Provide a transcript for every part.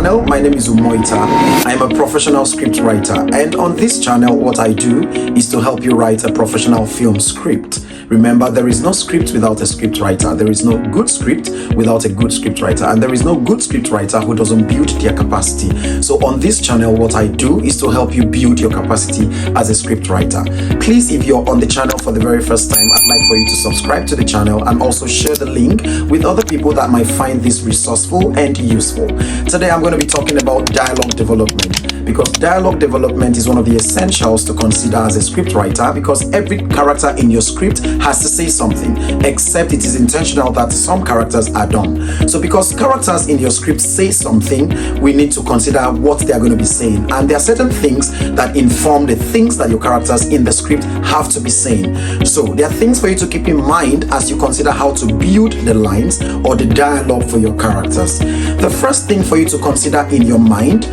channel. My name is Umoita. I am a professional script writer, and on this channel what I do is to help you write a professional film script. Remember, there is no script without a script writer. There is no good script without a good script writer, and there is no good script writer who doesn't build their capacity. So on this channel what I do is to help you build your capacity as a script writer. Please, if you're on the channel for the very first time, I'd like for you to subscribe to the channel and also share the link with other people that might find this resourceful and useful. Today I'm going to be talking about dialogue development, because dialogue development is one of the essentials to consider as a script writer, because every character in your script has to say something, except it is intentional that some characters are dumb. So because characters in your script say something, we need to consider what they are going to be saying, and there are certain things that inform the things that your characters in the script have to be saying. So there are things for you to keep in mind as you consider how to build the lines or the dialogue for your characters. The first thing for you to consider in your mind,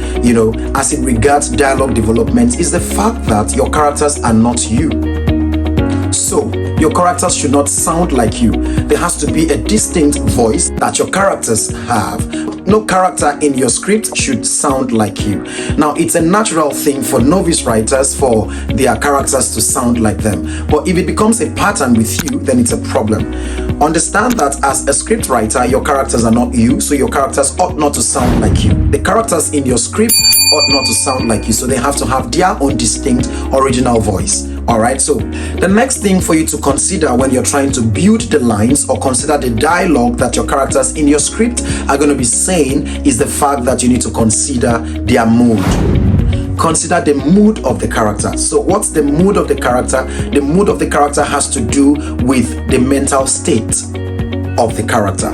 as it regards dialogue development, is the fact that your characters are not you. So your characters should not sound like you. There has to be a distinct voice that your characters have. No character in your script should sound like you. Now, it's a natural thing for novice writers for their characters to sound like them. But if it becomes a pattern with you, then it's a problem. Understand that as a script writer, your characters are not you, so your characters ought not to sound like you. The characters in your script ought not to sound like you, so they have to have their own distinct original voice. Alright, so the next thing for you to consider when you're trying to build the lines or consider the dialogue that your characters in your script are going to be saying is the fact that you need to consider their mood. Consider the mood of the character. So what's the mood of the character? The mood of the character has to do with the mental state of the character,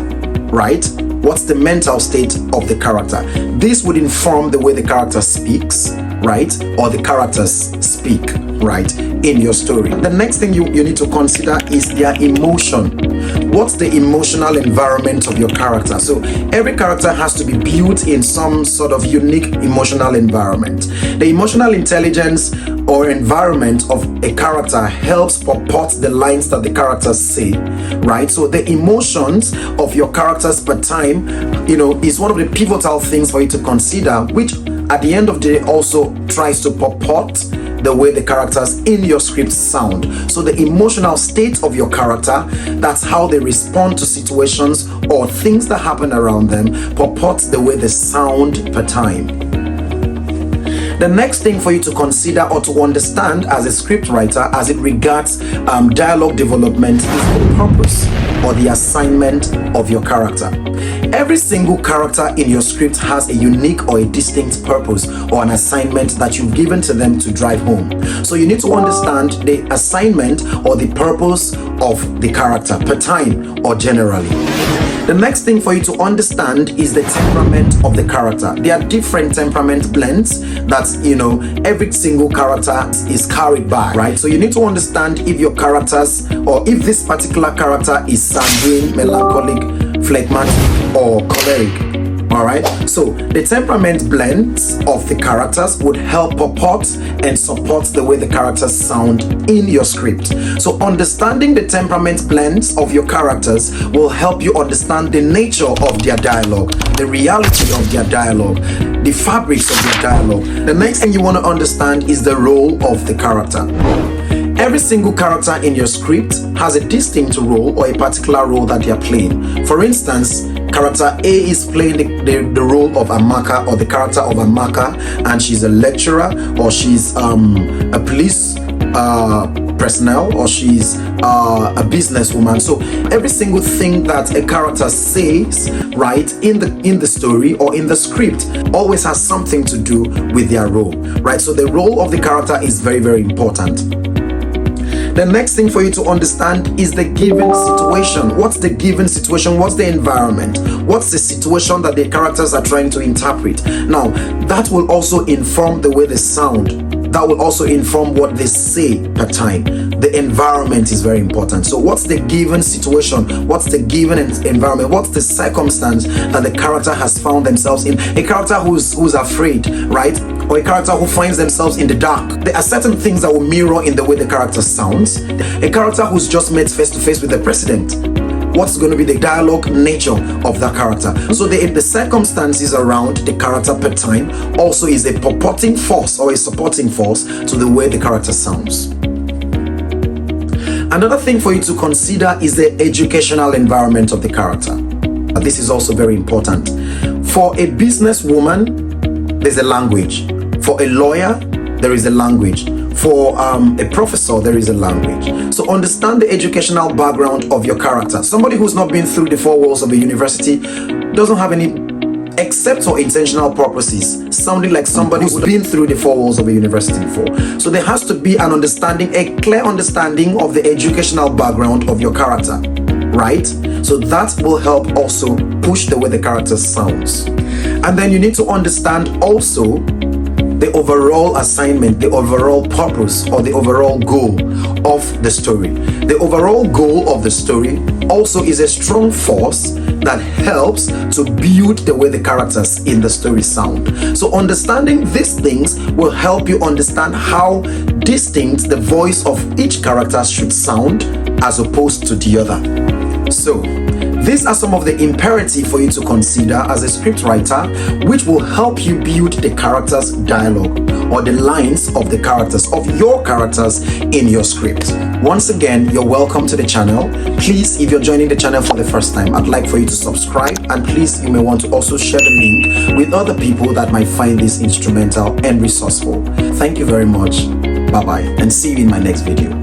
right? What's the mental state of the character? This would inform the way the character speaks, right? Or the characters speak, right, in your story. The next thing you need to consider is their emotion. What's the emotional environment of your character? So every character has to be built in some sort of unique emotional environment. The emotional intelligence or environment of a character helps purport the lines that the characters say, right? So the emotions of your characters per time, is one of the pivotal things for you to consider, which at the end of the day also tries to purport the way the characters in your script sound. So the emotional state of your character, that's how they respond to situations or things that happen around them, purports the way they sound per time. The next thing for you to consider or to understand as a script writer as it regards dialogue development is the purpose or the assignment of your character. Every single character in your script has a unique or a distinct purpose or an assignment that you've given to them to drive home. So you need to understand the assignment or the purpose of the character per time or generally. The next thing for you to understand is the temperament of the character. There are different temperament blends that, every single character is carried by, right? So you need to understand if your characters or if this particular character is sanguine, melancholic, phlegmatic, or choleric. Alright, so the temperament blends of the characters would help purport and support the way the characters sound in your script. So understanding the temperament blends of your characters will help you understand the nature of their dialogue, the reality of their dialogue, the fabrics of their dialogue. The next thing you want to understand is the role of the character. Every single character in your script has a distinct role or a particular role that they are playing. For instance, character A is playing the role of Amaka, or the character of Amaka, and she's a lecturer, or she's a police personnel, or she's a businesswoman. So every single thing that a character says, right, in the story or in the script always has something to do with their role, right? So the role of the character is very, very important. The next thing for you to understand is the given situation. What's the given situation? What's the environment? What's the situation that the characters are trying to interpret? Now, that will also inform the way they sound. That will also inform what they say per time. The environment is very important. So what's the given situation? What's the given environment? What's the circumstance that the character has found themselves in? A character who's afraid, right? Or a character who finds themselves in the dark. There are certain things that will mirror in the way the character sounds. A character who's just met face to face with the president. what's going to be the dialogue nature of that character. So the circumstances around the character per time also is a purporting force or a supporting force to the way the character sounds. Another thing for you to consider is the educational environment of the character. This is also very important. For a businesswoman, there's a language. For a lawyer, there is a language. For a professor, there is a language. So understand the educational background of your character. Somebody who's not been through the four walls of a university doesn't have any, except for intentional purposes, sounding like somebody who's been through the four walls of a university before. So there has to be an understanding, a clear understanding of the educational background of your character, right? So that will help also push the way the character sounds. And then you need to understand also the overall assignment, the overall purpose, or the overall goal of the story. The overall goal of the story also is a strong force that helps to build the way the characters in the story sound. So understanding these things will help you understand how distinct the voice of each character should sound as opposed to the other. So these are some of the imperatives for you to consider as a script writer, which will help you build the character's dialogue or the lines of the characters, of your characters in your script. Once again, you're welcome to the channel. Please, if you're joining the channel for the first time, I'd like for you to subscribe, and please, you may want to also share the link with other people that might find this instrumental and resourceful. Thank you very much. Bye-bye, and see you in my next video.